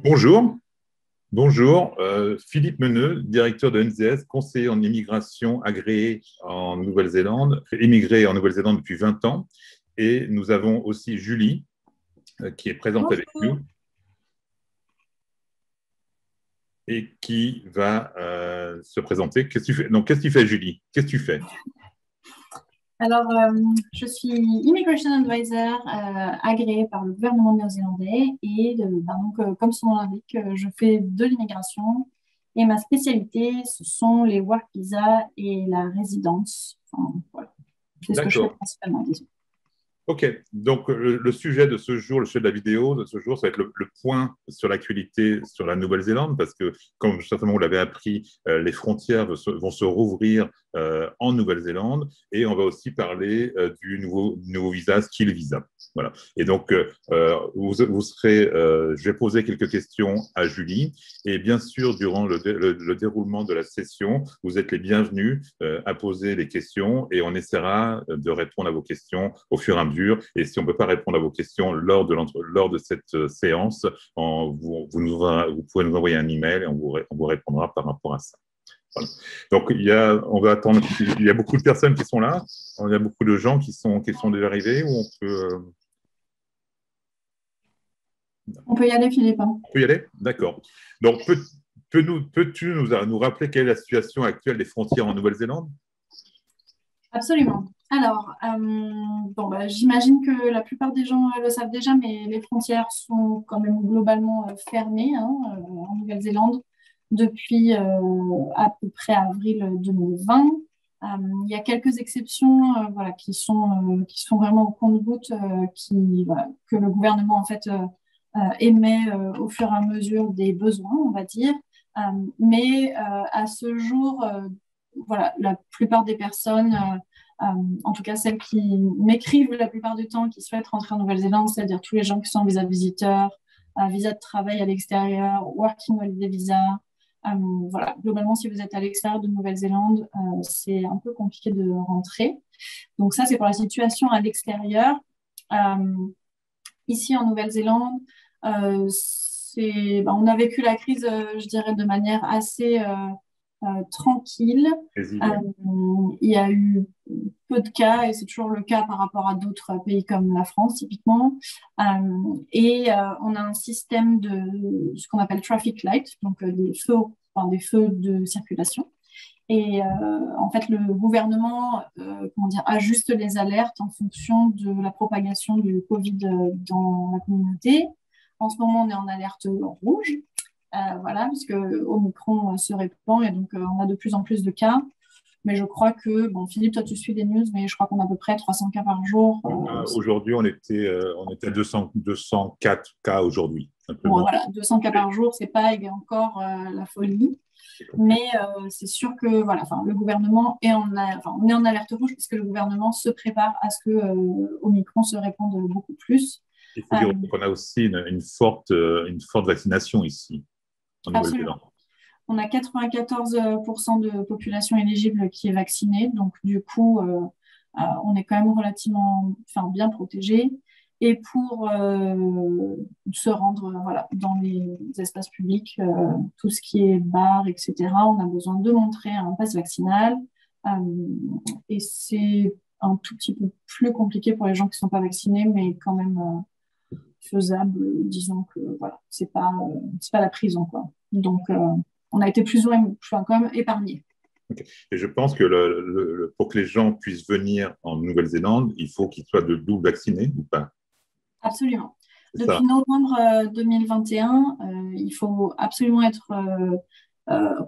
Bonjour, bonjour. Philippe Meneux, directeur de NZS, conseiller en immigration agréé en Nouvelle-Zélande, immigré en Nouvelle-Zélande depuis 20 ans. Et nous avons aussi Julie, qui est présente avec Bonjour. nous et qui va se présenter. Qu'est-ce que tu fais? Donc, qu'est-ce que tu fais, Julie? Qu'est-ce que tu fais? Alors, je suis Immigration Advisor agréée par le gouvernement néo-zélandais et comme son nom l'indique, je fais de l'immigration et ma spécialité, ce sont les work visas et la résidence. Enfin, voilà, c'est ce que je fais D'accord. principalement, disons. Ok, donc le sujet de ce jour, le sujet de la vidéo de ce jour, ça va être le point sur l'actualité sur la Nouvelle-Zélande, parce que, comme certainement vous l'avez appris, les frontières vont se rouvrir en Nouvelle-Zélande, et on va aussi parler du nouveau visa, Skill Visa. Voilà. Et donc, je vais poser quelques questions à Julie, et bien sûr, durant le déroulement de la session, vous êtes les bienvenus à poser les questions, et on essaiera de répondre à vos questions au fur et à mesure. Et si on ne peut pas répondre à vos questions lors de cette séance, vous pouvez nous envoyer un email et on vous répondra par rapport à ça. Voilà. Donc, on va attendre. Il y a beaucoup de personnes qui sont là. Il y a beaucoup de gens qui sont déjà arrivés. Ou on On peut y aller, Philippe, hein. peut y aller. D'accord. Donc, peux-tu nous rappeler quelle est la situation actuelle des frontières en Nouvelle-Zélande? Absolument. Alors, j'imagine que la plupart des gens le savent déjà, mais les frontières sont quand même globalement fermées, hein, en Nouvelle-Zélande depuis à peu près avril 2020. Il y a quelques exceptions voilà, qui sont vraiment au compte-gouttes, voilà, que le gouvernement en fait, émet au fur et à mesure des besoins, on va dire. Mais à ce jour, voilà, la plupart des personnes, en tout cas celles qui m'écrivent la plupart du temps, qui souhaitent rentrer en Nouvelle-Zélande, c'est-à-dire tous les gens qui sont en visa de visiteur, visa de travail à l'extérieur, working holiday visa. Voilà, globalement, si vous êtes à l'extérieur de Nouvelle-Zélande, c'est un peu compliqué de rentrer. Donc ça, c'est pour la situation à l'extérieur. Euh, Ici en Nouvelle-Zélande, on a vécu la crise, je dirais, de manière assez tranquille. Vas-y, Euh, ouais. il y a eu peu de cas, et c'est toujours le cas par rapport à d'autres pays comme la France, typiquement. On a un système de ce qu'on appelle traffic light, donc des feux de circulation. Et en fait, le gouvernement ajuste les alertes en fonction de la propagation du Covid dans la communauté. En ce moment, on est en alerte rouge, voilà, puisque Omicron se répand et donc on a de plus en plus de cas. Mais je crois que, bon, Philippe, toi, tu suis des news, mais je crois qu'on a à peu près 300 cas par jour. Aujourd'hui, on était à 204 cas aujourd'hui, Bon, simplement. voilà, 200 cas par jour, c'est pas encore la folie. Mais c'est sûr que voilà, enfin, le gouvernement on est en alerte rouge parce que le gouvernement se prépare à ce que Omicron se répande beaucoup plus. Il faut Euh, dire qu'on a aussi une forte vaccination ici, en Nouvelle-Zélande. Absolument. On a 94% de population éligible qui est vaccinée, donc du coup, on est quand même relativement, enfin, bien protégé. Et pour se rendre voilà, dans les espaces publics, tout ce qui est bar, etc., on a besoin de montrer un pass vaccinal. Euh, et c'est un tout petit peu plus compliqué pour les gens qui ne sont pas vaccinés, mais quand même faisable, disons que voilà, c'est pas la prison, quoi. Donc, on a été plus ou moins, enfin, quand même épargnés. Ok. Et je pense que pour que les gens puissent venir en Nouvelle-Zélande, il faut qu'ils soient de double vaccinés ou pas. Absolument. C'est ça. Depuis novembre 2021, il faut absolument être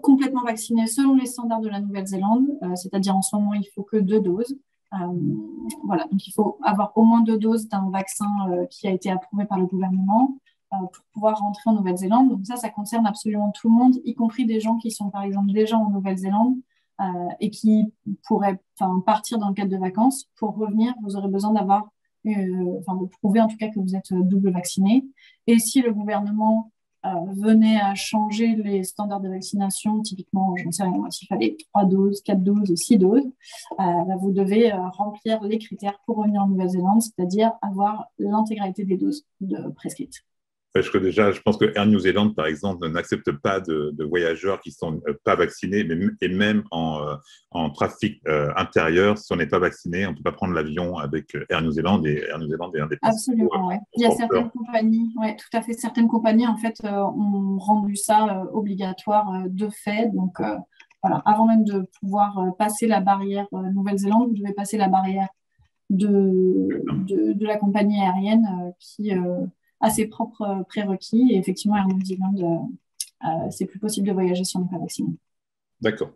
complètement vacciné selon les standards de la Nouvelle-Zélande, c'est-à-dire en ce moment, il faut que 2 doses. Euh, voilà, donc il faut avoir au moins 2 doses d'un vaccin qui a été approuvé par le gouvernement pour pouvoir rentrer en Nouvelle-Zélande. Donc ça concerne absolument tout le monde, y compris des gens qui sont par exemple déjà en Nouvelle-Zélande euh, et qui pourraient partir dans le cadre de vacances. Pour revenir, vous aurez besoin d'avoir de prouver en tout cas que vous êtes double vacciné. Et si le gouvernement venait à changer les standards de vaccination, typiquement, je ne sais rien, s'il fallait 3 doses, 4 doses, 6 doses, vous devez remplir les critères pour revenir en Nouvelle-Zélande, c'est-à-dire avoir l'intégralité des doses prescrites. Parce que déjà, je pense que Air New Zealand, par exemple, n'accepte pas de voyageurs qui sont pas vaccinés, et même en trafic intérieur, si on n'est pas vacciné, on ne peut pas prendre l'avion avec Air New Zealand, et Air New Zealand est un des principaux Absolument, ouais. Il y a certaines compagnies, ouais, tout à fait, certaines compagnies, en fait, ont rendu ça obligatoire de fait. Donc, voilà, avant même de pouvoir passer la barrière Nouvelle-Zélande, vous devez passer la barrière de la compagnie aérienne qui a ses propres prérequis. Et effectivement, Air New Zealand, c'est plus possible de voyager si on n'est pas vacciné. D'accord.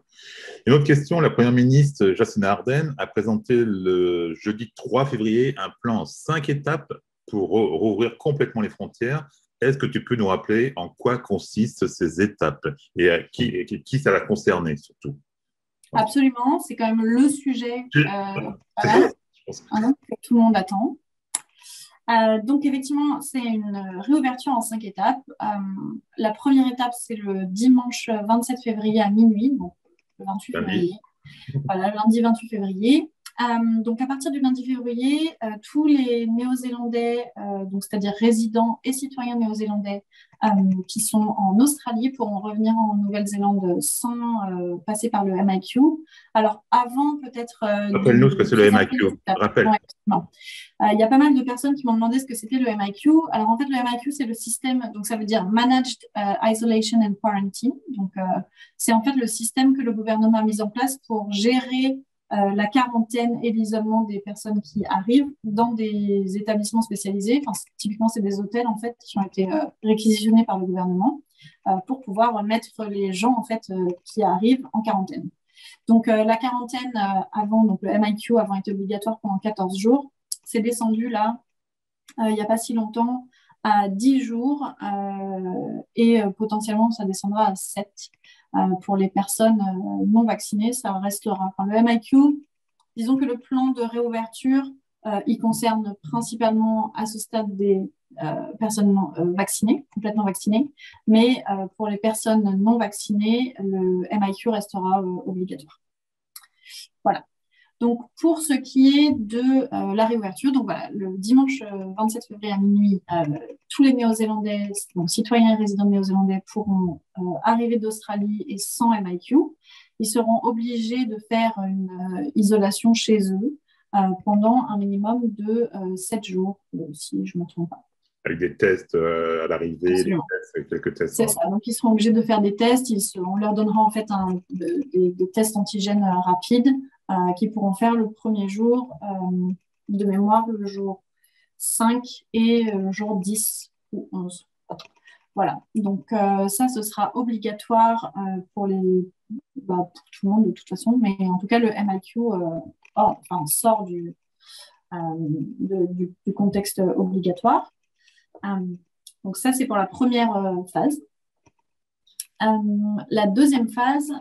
Une autre question, la Première ministre Jacinda Ardern a présenté le jeudi 3 février un plan en 5 étapes pour rouvrir complètement les frontières. Est-ce que tu peux nous rappeler en quoi consistent ces étapes et à qui ça va concerner surtout? Absolument, c'est quand même le sujet voilà, que tout le monde attend. Donc, effectivement, c'est une réouverture en 5 étapes. La première étape, c'est le dimanche 27 février à minuit, donc le 28 février. Voilà, lundi 28 février. Donc, à partir du lundi février, tous les Néo-Zélandais, donc c'est-à-dire résidents et citoyens néo-zélandais qui sont en Australie pourront revenir en Nouvelle-Zélande sans passer par le MIQ. Alors, avant peut-être… Rappelle-nous ce que c'est le MIQ. Rappelle. Il y a pas mal de personnes qui m'ont demandé ce que c'était le MIQ. Alors, en fait, le MIQ, c'est le système, donc ça veut dire Managed Isolation and Quarantine. Donc, c'est en fait le système que le gouvernement a mis en place pour gérer la quarantaine et l'isolement des personnes qui arrivent dans des établissements spécialisés. Enfin, typiquement, c'est des hôtels en fait qui ont été réquisitionnés par le gouvernement pour pouvoir mettre les gens en fait qui arrivent en quarantaine. Donc, la quarantaine avant, donc le MIQ avant était obligatoire pendant 14 jours. C'est descendu là, il n'y a pas si longtemps, à 10 jours et potentiellement ça descendra à 7. Pour les personnes non vaccinées, ça restera. Enfin, le MIQ, disons que le plan de réouverture, il concerne principalement à ce stade des personnes vaccinées, complètement vaccinées, mais pour les personnes non vaccinées, le MIQ restera obligatoire. Voilà. Donc, pour ce qui est de la réouverture, donc voilà, le dimanche 27 février à minuit, tous les Néo-Zélandais, donc citoyens et résidents néo-zélandais, pourront arriver d'Australie et sans MIQ. Ils seront obligés de faire une isolation chez eux pendant un minimum de 7 jours, si je ne me trompe pas. Avec des tests à l'arrivée, avec quelques tests. C'est ça. Donc, ils seront obligés de faire des tests. On leur donnera en fait des tests antigènes rapides qui pourront faire le premier jour, de mémoire, le jour 5 et le jour 10 ou 11. Voilà. Donc, ça, ce sera obligatoire pour tout le monde de toute façon. Mais en tout cas, le MIQ sort du contexte obligatoire. Donc ça, c'est pour la première phase. La deuxième phase,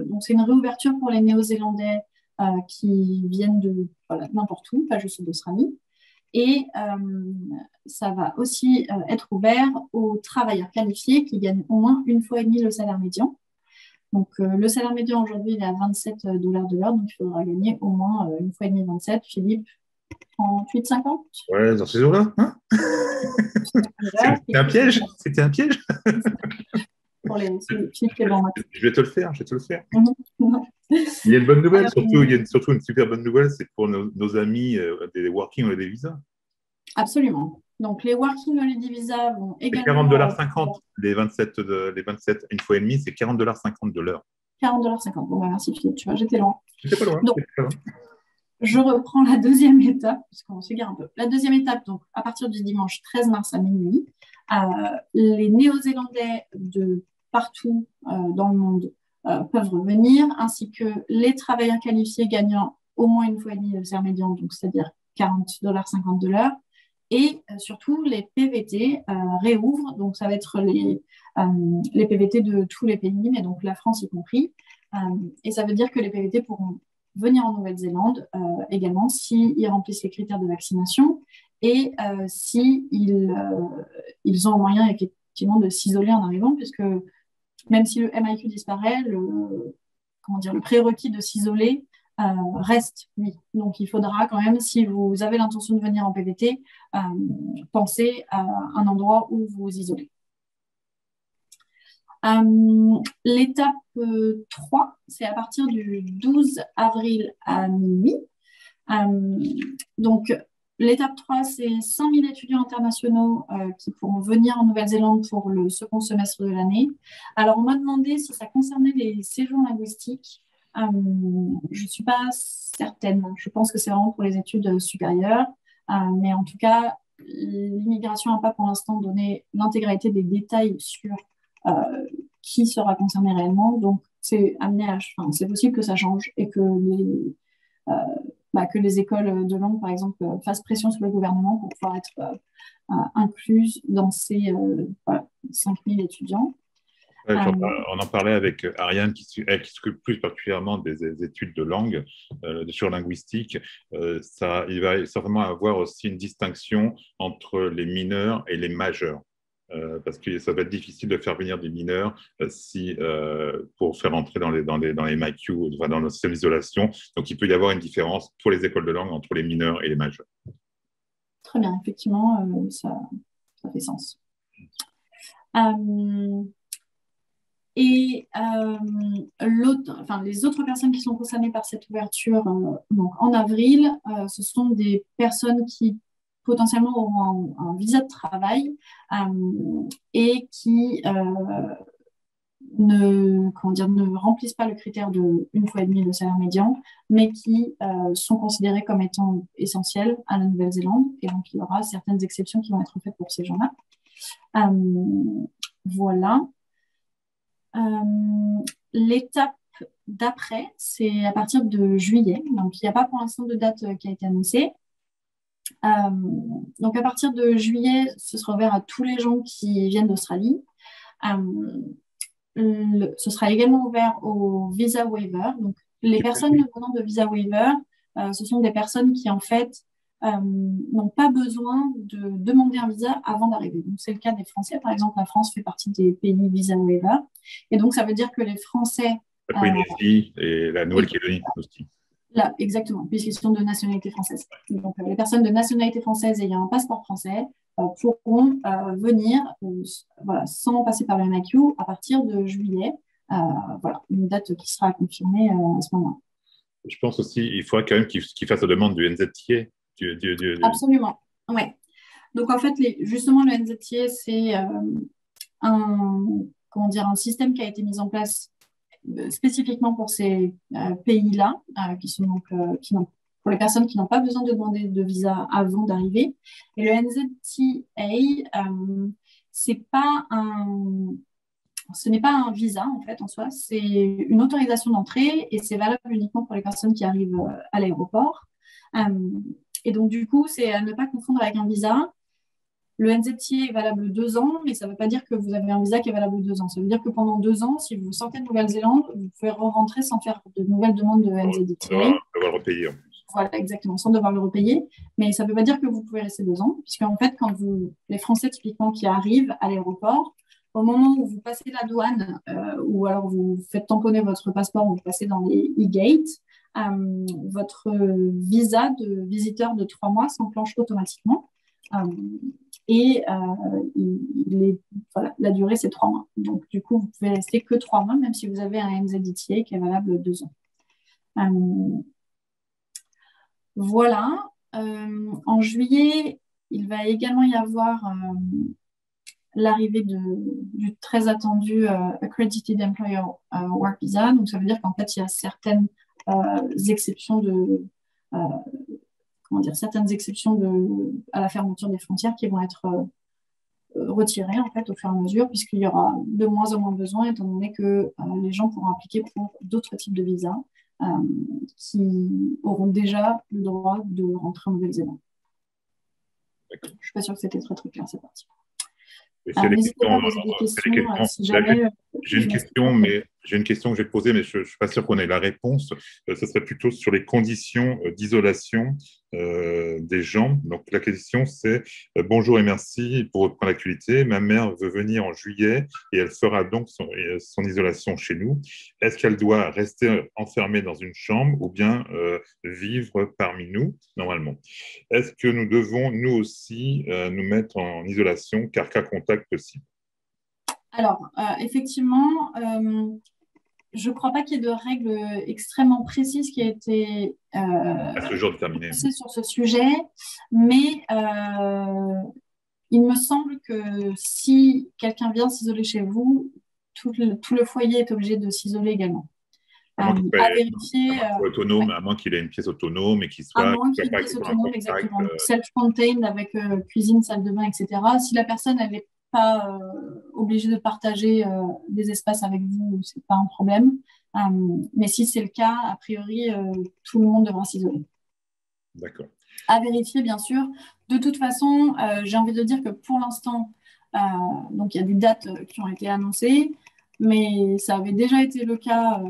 donc c'est une réouverture pour les Néo-Zélandais qui viennent de n'importe où, pas juste d'Australie. Et ça va aussi être ouvert aux travailleurs qualifiés qui gagnent au moins 1,5 fois le salaire médian. Donc le salaire médian aujourd'hui, il est à 27 $ de l'heure, donc il faudra gagner au moins 1,5 fois 27. Philippe, 38,50 ? Ouais, dans ces eaux-là, hein. C'était un piège. C'était un piège. Pour les filles qui vont. Je vais te le faire. Il y a une bonne nouvelle, il y a surtout une super bonne nouvelle, c'est pour nos amis des Working Holiday Visa. Absolument. Donc les Working Holiday Visa vont également… C'est 40,50 $, les 27, 1,5 fois, c'est 40,50 $ de l'heure. 40,50 $. Bon, merci Philippe, tu vois, j'étais loin. J'étais pas loin. Donc, je reprends la deuxième étape, puisqu'on s'égare un peu. La deuxième étape, donc, à partir du dimanche 13 mars à minuit, les Néo-Zélandais de partout dans le monde peuvent revenir, ainsi que les travailleurs qualifiés gagnant au moins 1,5 fois le salaire médian, donc c'est-à-dire 40,50 $ de l'heure, et surtout les PVT réouvrent, donc ça va être les PVT de tous les pays, mais donc la France y compris, et ça veut dire que les PVT pourront venir en Nouvelle-Zélande également s'ils remplissent les critères de vaccination et s'ils ont un moyen effectivement de s'isoler en arrivant, puisque même si le MIQ disparaît, le prérequis de s'isoler reste, oui. Donc, il faudra quand même, si vous avez l'intention de venir en PVT, penser à un endroit où vous vous isolez. L'étape 3, c'est à partir du 12 avril à minuit. Donc, l'étape 3, c'est 5000 étudiants internationaux qui pourront venir en Nouvelle-Zélande pour le second semestre de l'année. Alors, on m'a demandé si ça concernait les séjours linguistiques. Je ne suis pas certaine. Je pense que c'est vraiment pour les études supérieures. Mais en tout cas, l'immigration n'a pas pour l'instant donné l'intégralité des détails sur qui sera concerné réellement. Donc, c'est possible que ça change et que les écoles de langue, par exemple, fassent pression sur le gouvernement pour pouvoir être incluses dans ces 5000 étudiants. On en parlait avec Ariane, qui s'occupe plus particulièrement des études de langue, sur linguistique. Il va certainement avoir aussi une distinction entre les mineurs et les majeurs. Parce que ça va être difficile de faire venir des mineurs pour faire entrer dans les MAQ, dans le système d'isolation. Donc, il peut y avoir une différence pour les écoles de langue entre les mineurs et les majeurs. Très bien, effectivement, ça fait sens. Et les autres personnes qui sont concernées par cette ouverture donc en avril, ce sont des personnes qui potentiellement auront un visa de travail et qui ne remplissent pas le critère de 1,5 fois le salaire médian, mais qui sont considérés comme étant essentiels à la Nouvelle-Zélande. Et donc, il y aura certaines exceptions qui vont être faites pour ces gens-là. Voilà. L'étape d'après, c'est à partir de juillet. Donc, il n'y a pas pour l'instant de date qui a été annoncée. Donc, à partir de juillet, ce sera ouvert à tous les gens qui viennent d'Australie. Ce sera également ouvert au visa waiver. Donc, les personnes venant de visa waiver, ce sont des personnes qui, en fait, n'ont pas besoin de demander un visa avant d'arriver. Donc, c'est le cas des Français. Par exemple, la France fait partie des pays visa waiver. Et donc, ça veut dire que les Français... La Polynésie et la Nouvelle-Calédonie aussi. Là, exactement, puisqu'ils sont de nationalité française. Donc, les personnes de nationalité française ayant un passeport français pourront venir sans passer par le MAQ à partir de juillet. Voilà, une date qui sera confirmée à ce moment-là. Je pense aussi qu'il faudra quand même qu'ils fassent la demande du NZTA. Absolument, oui. Donc, en fait, justement, le NZTA, c'est un système qui a été mis en place spécifiquement pour ces pays-là, qui n'ont pour les personnes qui n'ont pas besoin de demander de visa avant d'arriver. Et le NZTA, ce n'est pas un visa, en fait, en soi. C'est une autorisation d'entrée et c'est valable uniquement pour les personnes qui arrivent à l'aéroport. Et donc, du coup, c'est à ne pas confondre avec un visa. Le NZTA est valable 2 ans, mais ça ne veut pas dire que vous avez un visa qui est valable 2 ans. Ça veut dire que pendant 2 ans, si vous sortez de Nouvelle-Zélande, vous pouvez rentrer sans faire de nouvelles demandes de NZTA. Sans devoir le repayer en plus. Voilà, exactement, sans devoir le repayer. Mais ça ne veut pas dire que vous pouvez rester 2 ans, puisque en fait, quand les Français typiquement qui arrivent à l'aéroport, au moment où vous passez la douane, ou alors vous faites tamponner votre passeport, ou vous passez dans les e-gates, votre visa de visiteur de 3 mois s'enclenche automatiquement. Et la durée, c'est 3 mois. Donc, du coup, vous pouvez rester que 3 mois, même si vous avez un NZTA qui est valable 2 ans. Voilà. En juillet, il va également y avoir l'arrivée du très attendu Accredited Employer Work Visa. Donc, ça veut dire qu'en fait, il y a certaines exceptions à la fermeture des frontières qui vont être retirées en fait au fur et à mesure, puisqu'il y aura de moins en moins besoin, étant donné que les gens pourront appliquer pour d'autres types de visas qui auront déjà le droit de rentrer en Nouvelle-Zélande. Je ne suis pas sûre que c'était très très clair cette partie. N'hésitez pas à poser des questions si jamais. J'ai une question, mais J'ai une question que je vais te poser, mais je ne suis pas sûr qu'on ait la réponse. Ce serait plutôt sur les conditions d'isolation des gens. Donc, la question, c'est bonjour et merci pour reprendre l'actualité. Ma mère veut venir en juillet et elle fera donc son isolation chez nous. Est-ce qu'elle doit rester enfermée dans une chambre ou bien vivre parmi nous, normalement? Est-ce que nous devons, nous aussi, nous mettre en isolation, car cas contact possible? Alors, effectivement, je ne crois pas qu'il y ait de règles extrêmement précises qui aient été À ce jour déterminé. fixées sur ce sujet, mais il me semble que si quelqu'un vient s'isoler chez vous, tout le foyer est obligé de s'isoler également. À moins À vérifier. qu'il soit autonome, Ouais. à moins qu'il ait une pièce autonome et qu'il À soit, moins qu'il y ait pas une pièce en autonome, contact. exactement. Donc, self-contained avec cuisine, salle de bain, etc. Si la personne, elle n'est pas obligée de partager des espaces avec vous, c'est pas un problème. Mais si c'est le cas, a priori, tout le monde devra s'isoler. D'accord. À vérifier, bien sûr. De toute façon, j'ai envie de dire que pour l'instant, donc il y a des dates qui ont été annoncées, mais ça avait déjà été le cas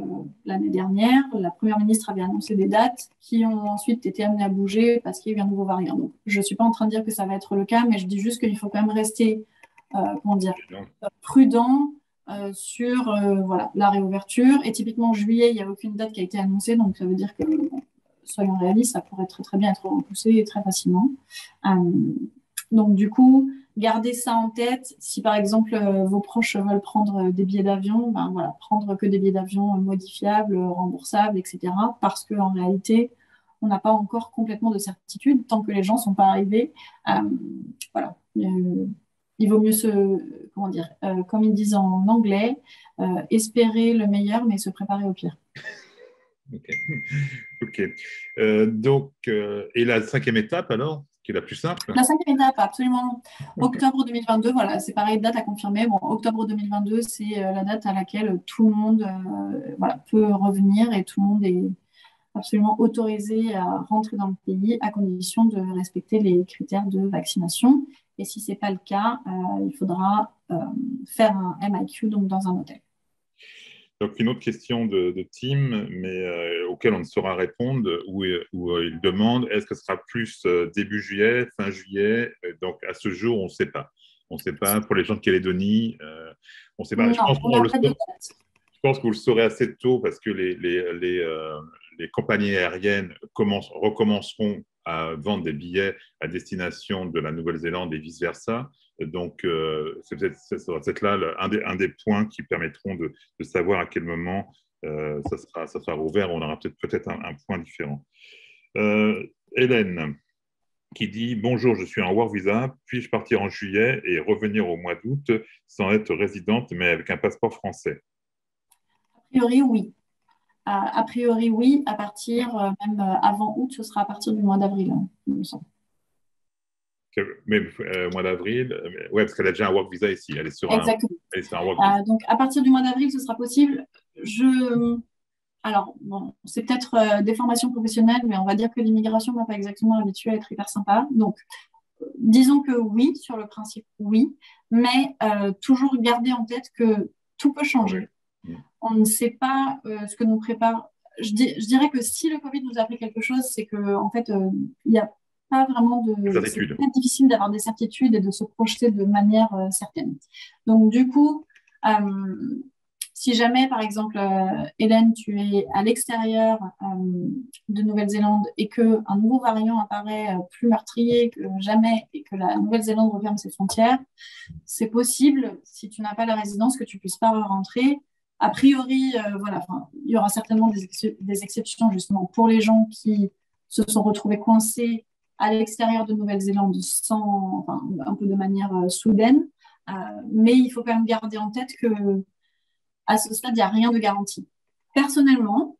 l'année dernière. La Première ministre avait annoncé des dates qui ont ensuite été amenées à bouger parce qu'il y a eu un nouveau variant. Donc, je ne suis pas en train de dire que ça va être le cas, mais je dis juste qu'il faut quand même rester comment dire, prudent sur voilà, la réouverture. Et typiquement, en juillet, il n'y a aucune date qui a été annoncée, donc ça veut dire que, soyons réalistes, ça pourrait très, très bien être repoussé très facilement. Donc, du coup, gardez ça en tête. Si, par exemple, vos proches veulent prendre des billets d'avion, ben, voilà, prendre que des billets d'avion modifiables, remboursables, etc. Parce qu'en réalité, on n'a pas encore complètement de certitude tant que les gens ne sont pas arrivés. Voilà. Il vaut mieux comment dire, comme ils disent en anglais, espérer le meilleur, mais se préparer au pire. Ok. Ok. Donc, et la cinquième étape, alors, qui est la plus simple? La cinquième étape, absolument. Octobre 2022, voilà, c'est pareil, date à confirmer. Bon, octobre 2022, c'est la date à laquelle tout le monde voilà, peut revenir et tout le monde est absolument autorisé à rentrer dans le pays à condition de respecter les critères de vaccination. Et si ce n'est pas le cas, il faudra faire un MIQ donc dans un hôtel. Donc, une autre question de Tim, mais auquel on ne saura répondre, où il demande est-ce que ce sera plus début juillet, fin juillet? Donc, à ce jour, on ne sait pas. On ne sait pas. Pour les gens de Calédonie, on ne sait pas. Non, on n'a pas de date. Je pense que vous le saurez assez tôt parce que les compagnies aériennes recommenceront à vendre des billets à destination de la Nouvelle-Zélande et vice-versa. Donc, c'est peut-être là un des points qui permettront de savoir à quel moment ça sera rouvert. On aura peut-être un point différent. Hélène, qui dit « Bonjour, je suis en Work Visa. Puis-je partir en juillet et revenir au mois d'août sans être résidente, mais avec un passeport français ?» A priori, oui. A priori, oui. À partir, même avant août, ce sera à partir du mois d'avril, il me semble. Mais mois d'avril, ouais, parce qu'elle a déjà un work visa ici. Elle est sur Exactement. un work visa. Donc, à partir du mois d'avril, ce sera possible. Alors, bon, c'est peut-être des formations professionnelles, mais on va dire que l'immigration ne m'a pas exactement habituée à être hyper sympa. Donc, disons que oui, sur le principe, oui, mais toujours garder en tête que tout peut changer. Oui. On ne sait pas ce que nous prépare. Je dirais que si le Covid nous a appris quelque chose, c'est qu'en fait, il n'y a pas vraiment de... C'est très difficile d'avoir des certitudes et de se projeter de manière certaine. Donc, du coup, si jamais, par exemple, Hélène, tu es à l'extérieur de Nouvelle-Zélande et qu'un nouveau variant apparaît plus meurtrier que jamais et que la Nouvelle-Zélande referme ses frontières, c'est possible, si tu n'as pas la résidence, que tu ne puisses pas rentrer. A priori, voilà, il y aura certainement des exceptions justement pour les gens qui se sont retrouvés coincés à l'extérieur de Nouvelle-Zélande un peu de manière soudaine. Mais il faut quand même garder en tête que à ce stade, il n'y a rien de garanti. Personnellement,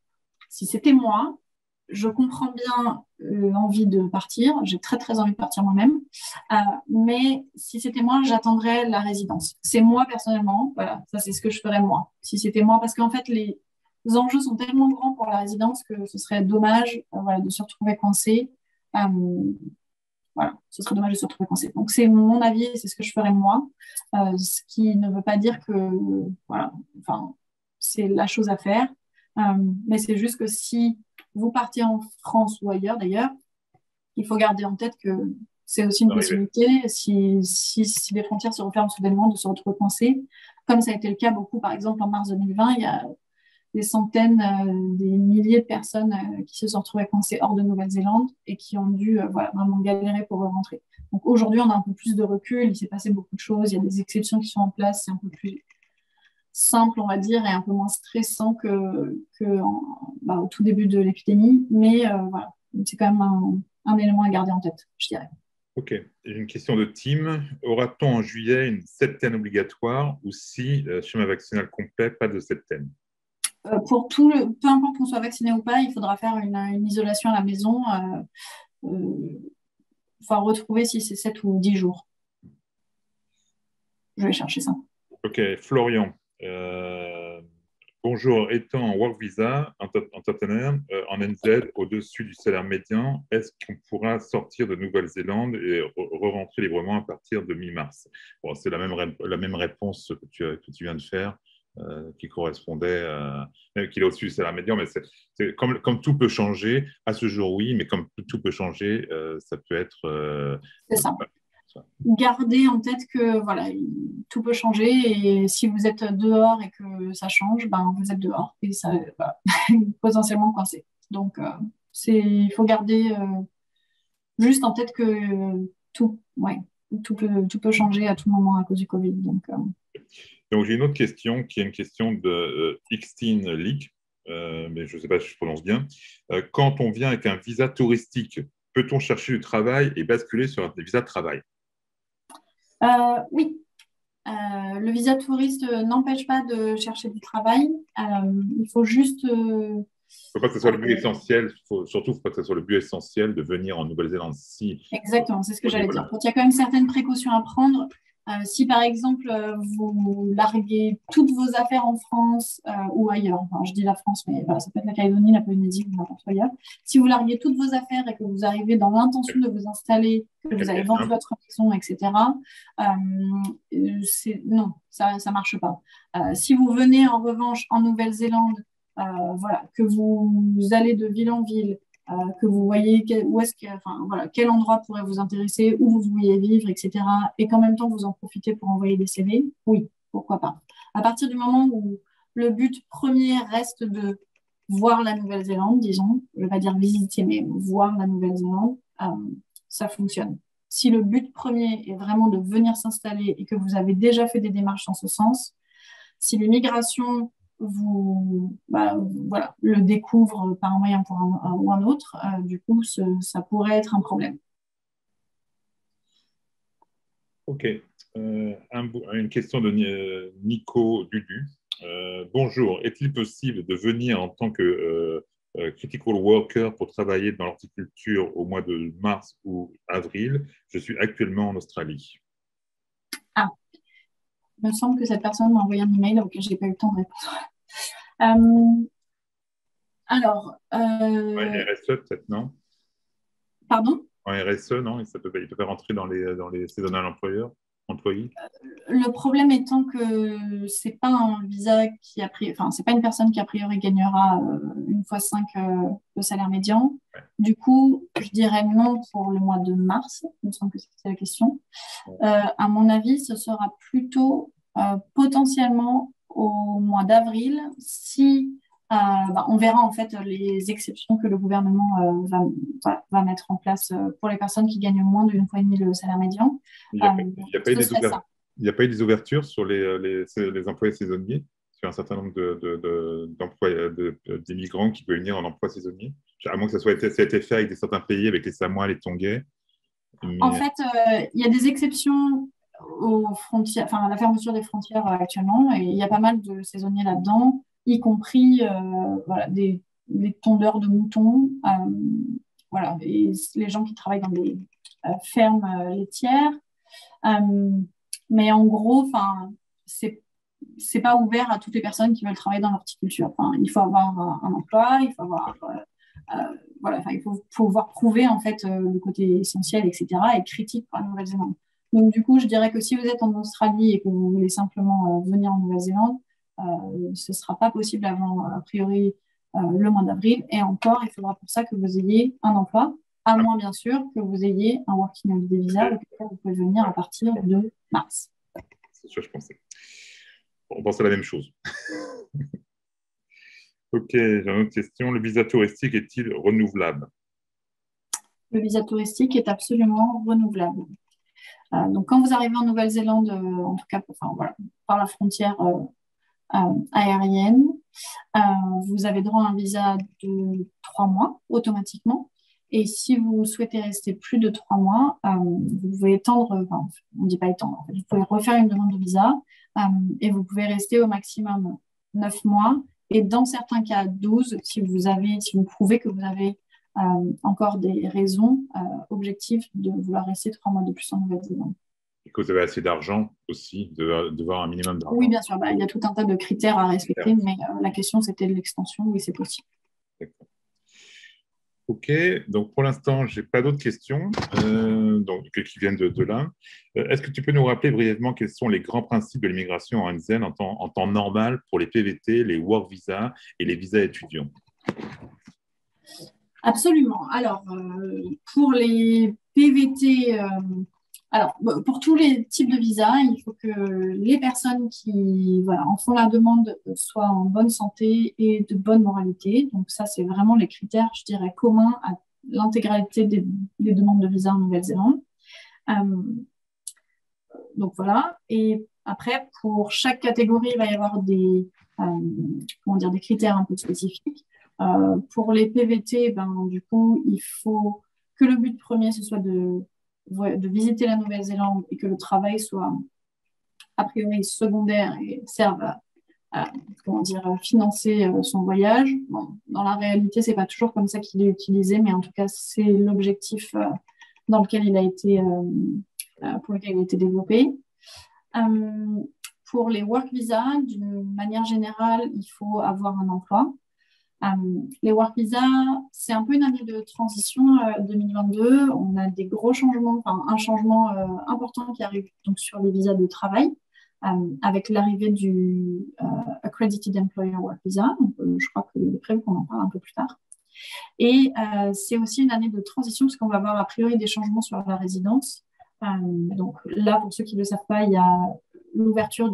si c'était moi, je comprends bien l'envie de partir. J'ai très, très envie de partir moi-même. Mais si c'était moi, j'attendrais la résidence. C'est moi, personnellement. Voilà, ça, c'est ce que je ferais moi. Si c'était moi, parce qu'en fait, les enjeux sont tellement grands pour la résidence que ce serait dommage voilà, de se retrouver coincé. Voilà, ce serait dommage de se retrouver coincé. Donc, c'est mon avis, c'est ce que je ferais moi. Ce qui ne veut pas dire que, voilà, enfin, c'est la chose à faire. Mais c'est juste que si vous partez en France ou ailleurs d'ailleurs, il faut garder en tête que c'est aussi une possibilité, si les frontières se referment soudainement, de se retrouver coincé, comme ça a été le cas beaucoup, par exemple, en mars 2020, il y a des centaines, des milliers de personnes qui se sont retrouvées coincées hors de Nouvelle-Zélande et qui ont dû vraiment galérer pour rentrer. Donc aujourd'hui, on a un peu plus de recul, il s'est passé beaucoup de choses, il y a des exceptions qui sont en place, c'est un peu plus simple, on va dire, et un peu moins stressant au tout début de l'épidémie, mais voilà, c'est quand même un élément à garder en tête, je dirais. Ok. Une question de Tim. Aura-t-on en juillet une septaine obligatoire ou si schéma vaccinal complet, pas de septaine? Peu importe qu'on soit vacciné ou pas, il faudra faire une isolation à la maison. Retrouver si c'est 7 ou 10 jours. Je vais chercher ça. Ok. Florian. Bonjour, étant en work visa, entrepreneur en NZ au-dessus du salaire médian, est-ce qu'on pourra sortir de Nouvelle-Zélande et re-rentrer librement à partir de mi-mars? Bon, c'est la même réponse que tu viens de faire, qui correspondait qu'il est au-dessus du salaire médian, mais c'est comme tout peut changer, à ce jour oui, mais comme tout peut changer, ça peut être... c'est ça. Gardez en tête que voilà, tout peut changer et si vous êtes dehors et que ça change, vous êtes dehors et ça va potentiellement coincé. Donc, il faut garder juste en tête que tout peut changer à tout moment à cause du Covid. Donc j'ai une autre question qui est une question de Xtine Leak, mais je ne sais pas si je prononce bien. Quand on vient avec un visa touristique, peut-on chercher du travail et basculer sur un visa de travail? Oui. Le visa touriste n'empêche pas de chercher du travail. Il faut juste... Il ne faut pas que ce soit le but essentiel, surtout, il ne faut pas que ce soit le but essentiel de venir en Nouvelle-Zélande. Exactement, c'est ce que j'allais dire. Il y a quand même certaines précautions à prendre. Si par exemple vous larguez toutes vos affaires en France ou ailleurs, enfin, je dis la France, mais voilà, ça peut être la Calédonie, la Polynésie ou n'importe où ailleurs. Si vous larguez toutes vos affaires et que vous arrivez dans l'intention de vous installer, que vous avez vendu votre maison, etc., non, ça ne marche pas. Si vous venez en revanche en Nouvelle-Zélande, que vous allez de ville en ville, que vous voyez quel endroit pourrait vous intéresser, où vous vouliez vivre, etc. Et qu'en même temps, vous en profitez pour envoyer des CV, oui, pourquoi pas. À partir du moment où le but premier reste de voir la Nouvelle-Zélande, disons, je ne vais pas dire visiter, mais voir la Nouvelle-Zélande, ça fonctionne. Si le but premier est vraiment de venir s'installer et que vous avez déjà fait des démarches en ce sens, si l'immigration le découvre par un moyen ou un autre, du coup, ça pourrait être un problème. Ok. Une question de Nico Dudu. Bonjour, est-il possible de venir en tant que critical worker pour travailler dans l'horticulture au mois de mars ou avril? Je suis actuellement en Australie. Ah, il me semble que cette personne m'a envoyé un email auquel je n'ai pas eu le temps de répondre. RSE, peut-être, non? Pardon? En RSE, non? Il peut pas rentrer dans les seasonal employés. Le problème étant que c'est pas un visa c'est pas une personne qui a priori gagnera une fois 5 le salaire médian. Ouais. Du coup, je dirais non pour le mois de mars. Il me semble que c'est la question. Ouais. À mon avis, ce sera plutôt potentiellement au mois d'avril si on verra en fait les exceptions que le gouvernement va mettre en place pour les personnes qui gagnent moins d'une fois et demie le salaire médian. Il n'y a pas eu des ouvertures sur les emplois saisonniers, sur un certain nombre d'immigrants qui peuvent venir en emploi saisonnier, à moins que ça ait été fait avec certains pays, avec les Samoa, les Tonga. En fait, il y a des exceptions aux frontières, à la fermeture des frontières actuellement, et il y a pas mal de saisonniers là-dedans, y compris des tondeurs de moutons, et les gens qui travaillent dans des fermes laitières. Mais en gros, c'est pas ouvert à toutes les personnes qui veulent travailler dans l'horticulture. Il faut avoir un emploi, il faut avoir il faut pouvoir prouver en fait le côté essentiel, etc. et critique pour la Nouvelle-Zélande. Donc du coup, je dirais que si vous êtes en Australie et que vous voulez simplement venir en Nouvelle-Zélande, ce ne sera pas possible avant, a priori, le mois d'avril. Et encore, il faudra pour ça que vous ayez un emploi, à moins, bien sûr, que vous ayez un Working Holiday Visa, auquel vous pouvez venir à partir de mars. C'est ce que je pensais. On pense à la même chose. Ok, j'ai une autre question. Le visa touristique est-il renouvelable? Le visa touristique est absolument renouvelable. Donc, quand vous arrivez en Nouvelle-Zélande, en tout cas enfin, voilà, par la frontière aérienne, vous avez droit à un visa de 3 mois automatiquement. Et si vous souhaitez rester plus de 3 mois, vous pouvez étendre, enfin, on ne dit pas étendre, en fait, vous pouvez refaire une demande de visa et vous pouvez rester au maximum 9 mois. Et dans certains cas, 12, si vous prouvez que vous avez encore des raisons objectives de vouloir rester 3 mois de plus en Nouvelle-Zélande. Et que vous avez assez d'argent aussi, de voir un minimum d'argent. Oui, bien sûr, il y a tout un tas de critères à respecter, mais la question c'était de l'extension, oui, c'est possible. D'accord. Ok, donc pour l'instant, je n'ai pas d'autres questions qui viennent de là. Est-ce que tu peux nous rappeler brièvement quels sont les grands principes de l'immigration en NZ en temps normal pour les PVT, les Work Visa et les visas étudiants? Absolument. Alors, pour les PVT, pour tous les types de visas, il faut que les personnes qui en font la demande soient en bonne santé et de bonne moralité. Donc ça, c'est vraiment les critères, je dirais, communs à l'intégralité des demandes de visa en Nouvelle-Zélande. Donc voilà. Et après, pour chaque catégorie, il va y avoir des critères un peu spécifiques. Pour les PVT, du coup, il faut que le but premier, ce soit de visiter la Nouvelle-Zélande et que le travail soit a priori secondaire et serve à financer son voyage. Bon, dans la réalité, c'est pas toujours comme ça qu'il est utilisé, mais en tout cas, c'est l'objectif dans lequel il a été, pour lequel il a été développé. Pour les work visas, d'une manière générale, il faut avoir un emploi. Les work visas, c'est un peu une année de transition 2022. On a des gros changements, un changement important qui arrive donc sur les visas de travail avec l'arrivée du Accredited Employer Work Visa. Donc, je crois qu'il est prévu qu'on en parle un peu plus tard. Et c'est aussi une année de transition parce qu'on va avoir a priori des changements sur la résidence. Donc là, pour ceux qui ne le savent pas, il y a l'ouverture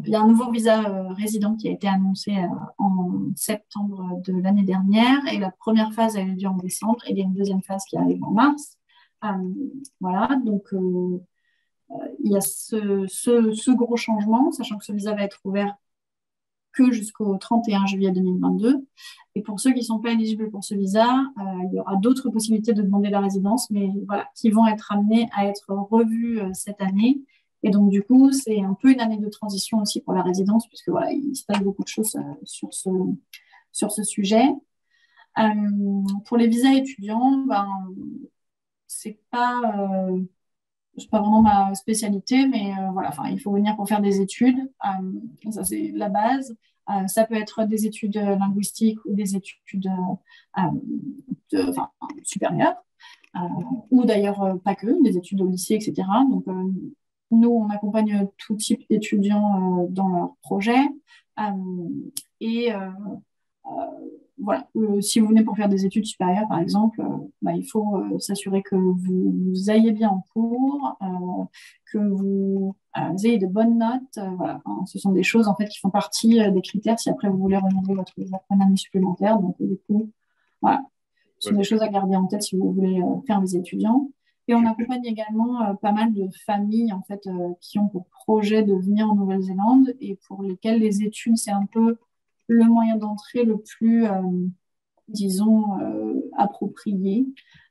il y a un nouveau visa résident qui a été annoncé en septembre de l'année dernière et la première phase a eu lieu en décembre et il y a une deuxième phase qui arrive en mars. Voilà, donc il y a ce gros changement, sachant que ce visa va être ouvert que jusqu'au 31 juillet 2022. Et pour ceux qui ne sont pas éligibles pour ce visa, il y aura d'autres possibilités de demander la résidence, mais voilà, qui vont être amenées à être revues cette année. Et donc, du coup, c'est un peu une année de transition aussi pour la résidence, puisque voilà, il se passe beaucoup de choses sur ce sujet. Pour les visas étudiants, c'est pas vraiment ma spécialité, mais voilà, il faut venir pour faire des études. Ça, c'est la base. Ça peut être des études linguistiques ou des études supérieures, ou d'ailleurs pas que, des études au lycée, etc. Donc, nous, on accompagne tout type d'étudiants dans leurs projets. Voilà, si vous venez pour faire des études supérieures, par exemple, il faut s'assurer que vous ayez bien en cours, que vous ayez de bonnes notes. Voilà. Ce sont des choses en fait qui font partie des critères si après vous voulez renouveler votre visa pour une année supplémentaire. Donc, du coup, voilà, ce sont des choses à garder en tête si vous voulez faire des étudiants. Et on accompagne également pas mal de familles en fait, qui ont pour projet de venir en Nouvelle-Zélande et pour lesquelles les études, c'est un peu le moyen d'entrée le plus, disons, approprié.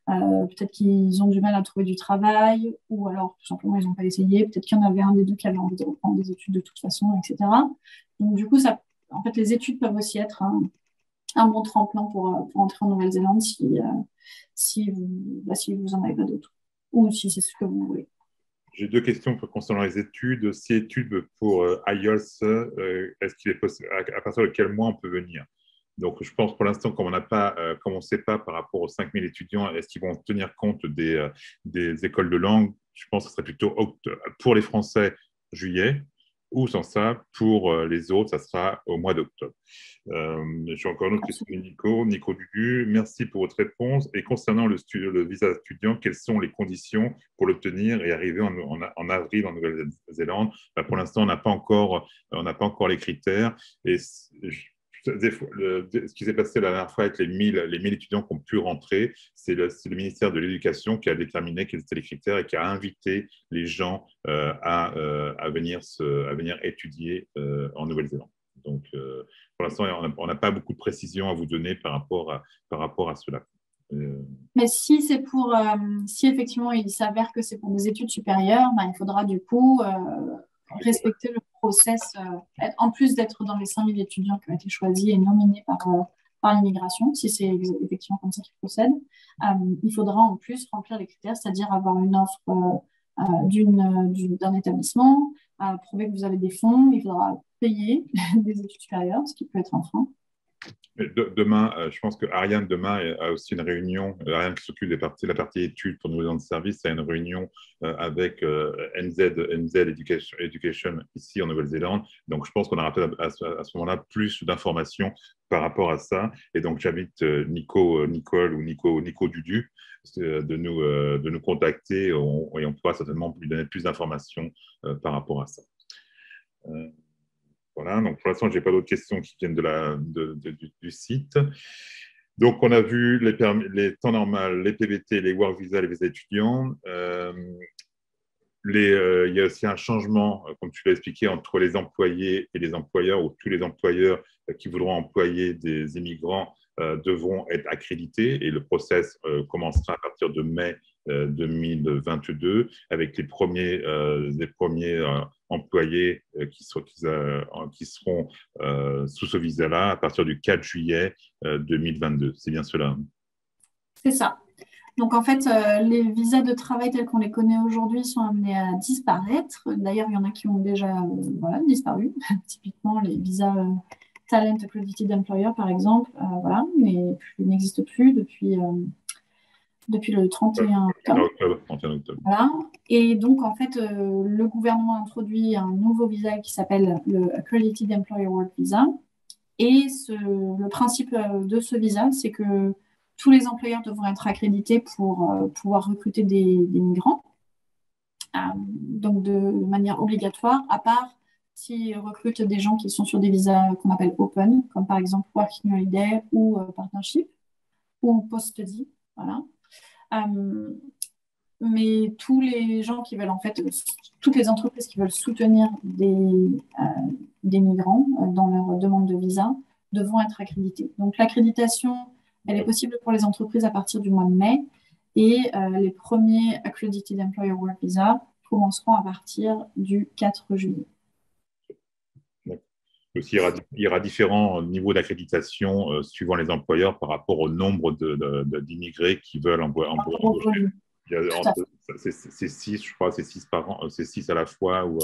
Peut-être qu'ils ont du mal à trouver du travail ou alors tout simplement ils n'ont pas essayé. Peut-être qu'il y en avait un des deux qui avait envie de reprendre des études de toute façon, etc. Donc du coup, en fait, les études peuvent aussi être un bon tremplin pour entrer en Nouvelle-Zélande si vous en avez pas d'autres ou si c'est ce que vous voulez. J'ai deux questions concernant les études. Si études pour IELTS, est-ce qu'il est possible, à partir de quel mois on peut venir? Donc, je pense pour l'instant, comme on ne sait pas par rapport aux 5000 étudiants, est-ce qu'ils vont tenir compte des écoles de langue? Je pense que ce serait plutôt pour les Français, juillet. ou sans ça, pour les autres, ça sera au mois d'octobre. J'ai encore une autre question, Nico Dudu. Merci pour votre réponse. Et concernant le visa étudiant, quelles sont les conditions pour l'obtenir et arriver en avril en Nouvelle-Zélande? Pour l'instant, on n'a pas encore les critères. Et ce qui s'est passé la dernière fois avec les 1000 étudiants qui ont pu rentrer, c'est le ministère de l'Éducation qui a déterminé quels étaient les critères et qui a invité les gens à venir étudier en Nouvelle-Zélande. Donc, pour l'instant, on n'a pas beaucoup de précisions à vous donner par rapport à cela. Mais si c'est si effectivement il s'avère que c'est pour des études supérieures, il faudra du coup respecter le process, en plus d'être dans les 5000 étudiants qui ont été choisis et nominés par l'immigration, si c'est effectivement comme ça qu'ils procèdent, il faudra en plus remplir les critères, c'est-à-dire avoir une offre d'un établissement, prouver que vous avez des fonds, il faudra payer des études supérieures, ce qui peut être un frein. Demain, je pense que Ariane demain a aussi une réunion. Ariane qui s'occupe de la partie études pour nous de service a une réunion avec NZ Education ici en Nouvelle-Zélande. Donc, je pense qu'on aura peut-être à ce moment-là plus d'informations par rapport à ça. Et donc, j'invite Nicole ou Nico Dudu de nous contacter et on pourra certainement lui donner plus d'informations par rapport à ça. Voilà, donc pour l'instant, je n'ai pas d'autres questions qui viennent du site. Donc, on a vu les temps normaux, les PVT, les work visa, les visas étudiants. Il y a aussi un changement, comme tu l'as expliqué, entre les employés et les employeurs, où tous les employeurs qui voudront employer des immigrants devront être accrédités et le process commencera à partir de mai 2022 avec les premiers employés qui seront sous ce visa-là à partir du 4 juillet 2022. C'est bien cela? C'est ça. Donc, en fait, les visas de travail tels qu'on les connaît aujourd'hui sont amenés à disparaître. D'ailleurs, il y en a qui ont déjà disparu. Typiquement, les visas Talent Accredited Employer, par exemple, mais ils n'existent plus depuis le 31 octobre. Voilà. Et donc, en fait, le gouvernement a introduit un nouveau visa qui s'appelle le Accredited Employer Work Visa. Et le principe de ce visa, c'est que tous les employeurs devront être accrédités pour pouvoir recruter des migrants, donc de manière obligatoire, à part s'ils recrutent des gens qui sont sur des visas qu'on appelle open, comme par exemple Working Holiday ou Partnership ou Post-Study. Voilà. Mais tous les gens qui veulent, en fait, toutes les entreprises qui veulent soutenir des migrants dans leur demande de visa devront être accréditées. Donc, l'accréditation, elle est possible pour les entreprises à partir du mois de mai et les premiers Accredited Employer Work Visa commenceront à partir du 4 juillet. Aussi, il y aura différents niveaux d'accréditation suivant les employeurs par rapport au nombre d'immigrés qui veulent embaucher. C'est 6, je crois, c'est 6 par an, c'est 6 à la fois ou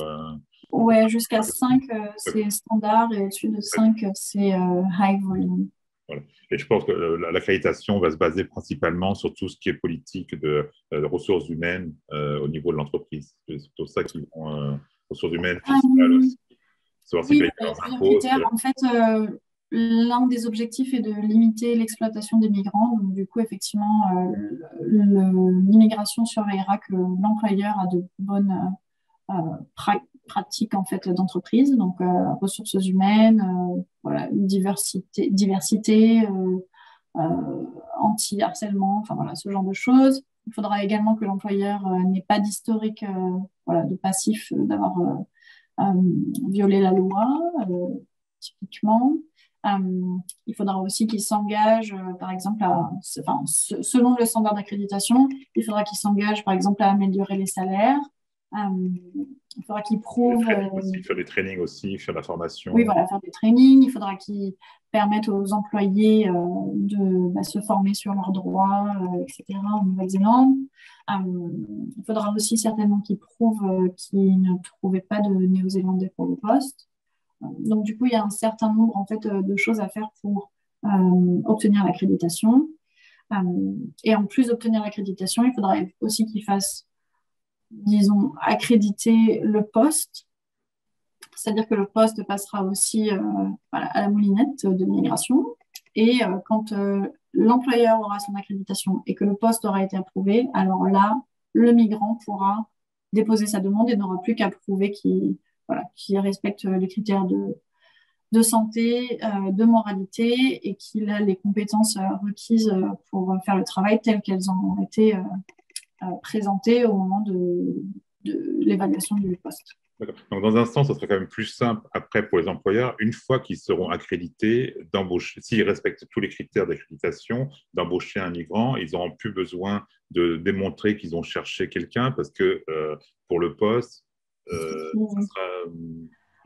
ouais, jusqu'à 5, c'est standard et au-dessus de 5, c'est high volume. Voilà. Et je pense que l'accréditation va se baser principalement sur tout ce qui est politique de ressources humaines au niveau de l'entreprise. C'est pour ça qu'ils vont ressources humaines, fiscales aussi. Oui, en fait, l'un des objectifs est de limiter l'exploitation des migrants. Donc, du coup, effectivement, l'immigration surveillera que l'employeur a de bonnes pratiques en fait, d'entreprise. Donc, ressources humaines, diversité, anti-harcèlement, enfin voilà, ce genre de choses. Il faudra également que l'employeur n'ait pas d'historique de passif d'avoir violer la loi, typiquement. Il faudra aussi qu'il s'engage, par exemple, selon le standard d'accréditation, il faudra qu'il s'engage, par exemple, à améliorer les salaires. Il faudra qu'il prouve… faire des trainings aussi, faire de la formation. Oui, voilà, faire des trainings. Il faudra qu'il permette aux employés de se former sur leurs droits, etc. en Nouvelle-Zélande. Il faudra aussi certainement qu'ils prouvent qu'ils ne trouvaient pas de Néo-Zélandais pour le poste. Donc, du coup, il y a un certain nombre en fait, de choses à faire pour obtenir l'accréditation. Et en plus d'obtenir l'accréditation, il faudra aussi qu'ils fassent, disons, accréditer le poste. c'est-à-dire que le poste passera aussi voilà, à la moulinette de l'immigration. Et quand l'employeur aura son accréditation et que le poste aura été approuvé, alors là, le migrant pourra déposer sa demande et n'aura plus qu'à prouver qu'il voilà, qu'il respecte les critères de santé, de moralité et qu'il a les compétences requises pour faire le travail telles qu'elles ont été présentées au moment de l'évaluation du poste. D'accord. Donc, dans un sens, ce serait quand même plus simple après pour les employeurs, une fois qu'ils seront accrédités, d'embaucher, s'ils respectent tous les critères d'accréditation, d'embaucher un migrant. Ils n'auront plus besoin de démontrer qu'ils ont cherché quelqu'un parce que pour le poste, ça Mmh. sera.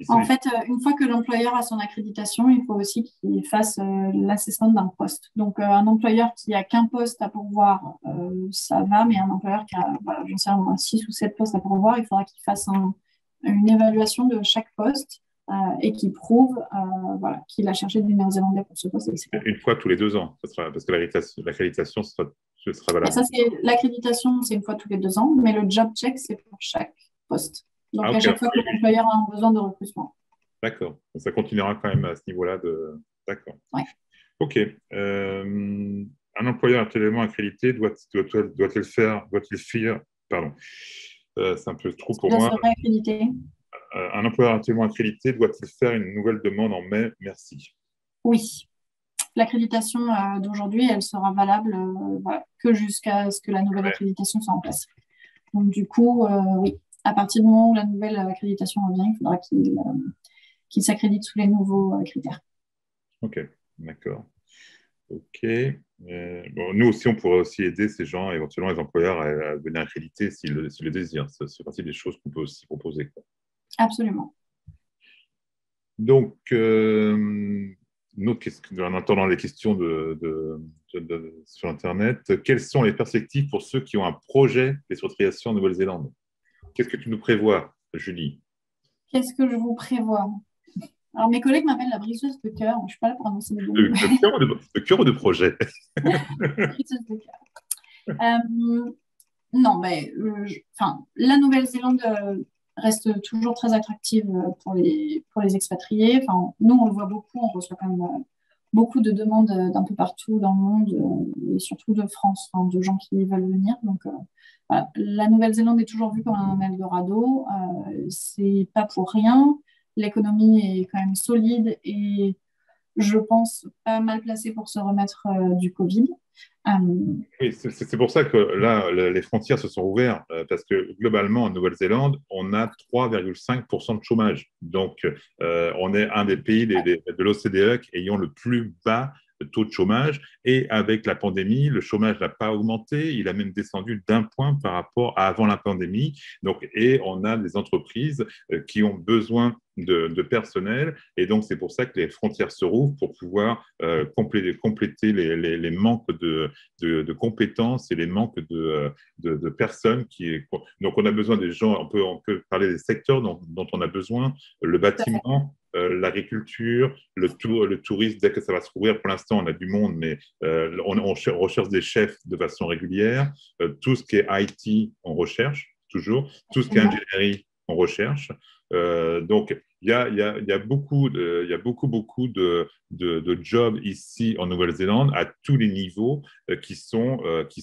En fait, une fois que l'employeur a son accréditation, il faut aussi qu'il fasse l'assessment d'un poste. Donc, un employeur qui a qu'un poste à pourvoir, ça va, mais un employeur qui a, voilà, j'en sais rien, 6 ou 7 postes à pourvoir, il faudra qu'il fasse une évaluation de chaque poste et qu'il prouve voilà, qu'il a cherché des Néo-Zélandais pour ce poste, etc. Une fois tous les 2 ans, ça sera, parce que l'accréditation sera Et valable. ça, c'est l'accréditation, c'est une fois tous les 2 ans, mais le job check, c'est pour chaque poste. Ah, Donc, à ok, chaque fois que l'employeur a un besoin de recrutement. d'accord. Ça continuera quand même à ce niveau-là de. D'accord. Ouais. Ok. Un employeur actuellement accrédité doit-il faire, pardon, c'est un peu trop pour Là, moi. c'est réaccrédité. Un employeur actuellement accrédité doit-il faire une nouvelle demande en mai? Merci. Oui. L'accréditation d'aujourd'hui, elle sera valable voilà, que jusqu'à ce que la nouvelle Ouais. accréditation soit en place. Donc, du coup, oui, à partir du moment où la nouvelle accréditation revient, il faudra qu'il s'accrédite sous les nouveaux critères. Ok, d'accord. Ok. Bon, nous aussi, on pourrait aussi aider ces gens, éventuellement les employeurs, à venir accréditer s'ils le désirent. Ça fait partie des choses qu'on peut aussi proposer, quoi. Absolument. Donc, en attendant les questions sur Internet, quelles sont les perspectives pour ceux qui ont un projet d'expatriation en Nouvelle-Zélande? Qu'est-ce que tu nous prévois, Julie? Qu'est-ce que je vous prévois? Alors, mes collègues m'appellent la briseuse de cœur. Je ne suis pas là pour annoncer des bons. Le cœur de projet. Briseuse de cœur. Non, mais enfin, la Nouvelle-Zélande reste toujours très attractive pour les expatriés. Enfin, nous, on le voit beaucoup, on reçoit quand même beaucoup de demandes d'un peu partout dans le monde et surtout de France, enfin, de gens qui veulent venir. Donc, voilà. La Nouvelle-Zélande est toujours vue comme un Eldorado. C'est pas pour rien. L'économie est quand même solide et je pense pas mal placée pour se remettre du Covid. Euh, Oui, c'est pour ça que là, les frontières se sont ouvertes, parce que globalement, en Nouvelle-Zélande, on a 3,5% de chômage. Donc, on est un des pays de l'OCDE ayant le plus bas taux de chômage. Et avec la pandémie, le chômage n'a pas augmenté, il a même descendu d'1 point par rapport à avant la pandémie. Donc, et on a des entreprises qui ont besoin de personnel. Et donc, c'est pour ça que les frontières se rouvrent pour pouvoir compléter les manques de compétences et les manques de personnes. Donc, on a besoin des gens, on peut parler des secteurs dont on a besoin, le bâtiment, l'agriculture, le tourisme, dès que ça va se rouvrir. Pour l'instant, on a du monde, mais on recherche des chefs de façon régulière. Tout ce qui est IT, on recherche toujours. Tout ce qui est ingénierie, on recherche. Donc, il y a beaucoup de jobs ici en Nouvelle-Zélande à tous les niveaux qui sont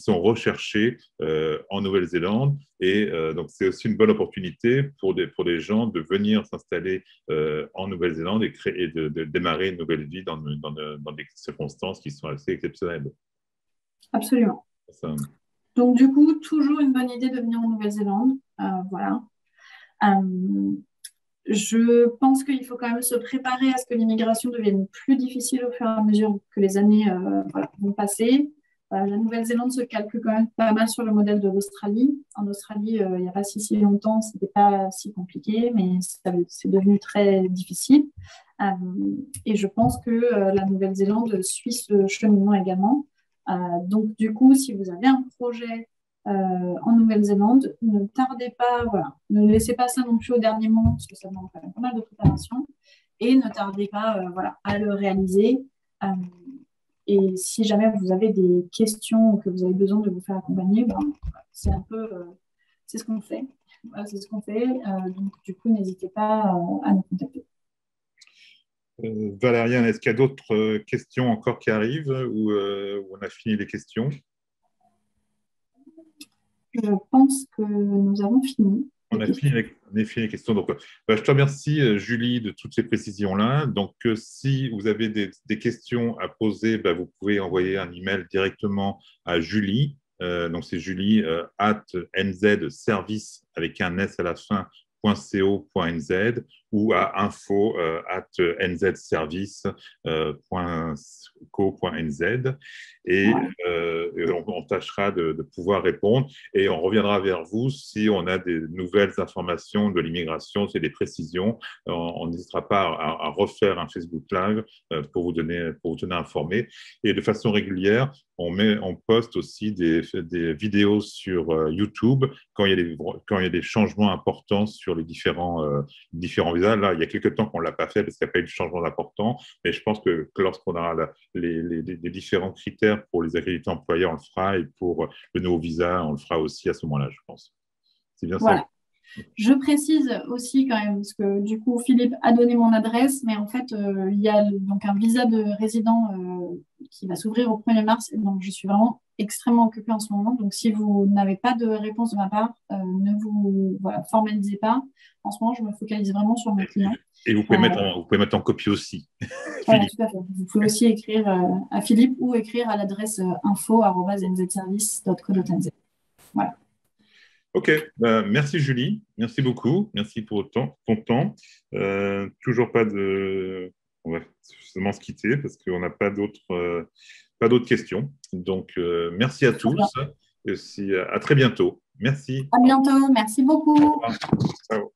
recherchés en Nouvelle-Zélande. Et donc, c'est aussi une bonne opportunité pour des gens de venir s'installer en Nouvelle-Zélande et de démarrer une nouvelle vie dans des circonstances qui sont assez exceptionnelles. Absolument. Ça, Donc, du coup, toujours une bonne idée de venir en Nouvelle-Zélande. Voilà. Je pense qu'il faut quand même se préparer à ce que l'immigration devienne plus difficile au fur et à mesure que les années voilà, vont passer. La Nouvelle-Zélande se calque quand même pas mal sur le modèle de l'Australie. En Australie, il n'y a pas si longtemps, ce n'était pas si compliqué, mais c'est devenu très difficile. Et je pense que la Nouvelle-Zélande suit ce cheminement également. Donc, du coup, si vous avez un projet en Nouvelle-Zélande, ne tardez pas, voilà, ne laissez pas ça non plus au dernier moment, parce que ça demande quand même pas mal de préparation, et ne tardez pas voilà, à le réaliser. Et si jamais vous avez des questions ou que vous avez besoin de vous faire accompagner, ben, c'est un peu c'est ce qu'on fait. Voilà, c'est ce qu'on fait. Donc, du coup, n'hésitez pas à nous contacter. Valériane, est-ce qu'il y a d'autres questions encore qui arrivent ou on a fini les questions? Je pense que nous avons fini. On a fini les questions. Donc, je te remercie, Julie, de toutes ces précisions-là. Donc, si vous avez des questions à poser, vous pouvez envoyer un email directement à Julie. Donc, c'est Julie @nzservice avec un S à la fin .co.nz ou à info@nzservice.co.nz et on tâchera de pouvoir répondre et on reviendra vers vous si on a des nouvelles informations de l'immigration, c'est des précisions. On n'hésitera pas à refaire un Facebook Live pour vous tenir informé. Et de façon régulière, on poste aussi des vidéos sur YouTube quand il y a des changements importants sur les différents visas. Là, il y a quelques temps qu'on ne l'a pas fait parce qu'il n'y a pas eu de changement important, mais je pense que lorsqu'on aura les différents critères pour les accrédités employeurs, on le fera, et pour le nouveau visa, on le fera aussi à ce moment-là, je pense. C'est bien ça? Je précise aussi quand même, parce que du coup, Philippe a donné mon adresse, mais en fait, il y a donc un visa de résident qui va s'ouvrir au 1er mars. Donc, je suis vraiment extrêmement occupée en ce moment. Donc, si vous n'avez pas de réponse de ma part, ne vous formalisez pas. En ce moment, je me focalise vraiment sur mes clients. Et vous pouvez mettre en copie aussi. Voilà, tout à fait. Vous pouvez aussi écrire à Philippe ou écrire à l'adresse info@nzservice.co.nz. Voilà. Ok, merci Julie, merci beaucoup, merci pour ton temps. Toujours pas de... On va seulement se quitter parce qu'on n'a pas d'autres questions. Donc, merci à tous et à très bientôt. Merci. À bientôt, merci beaucoup. Au revoir. Ciao.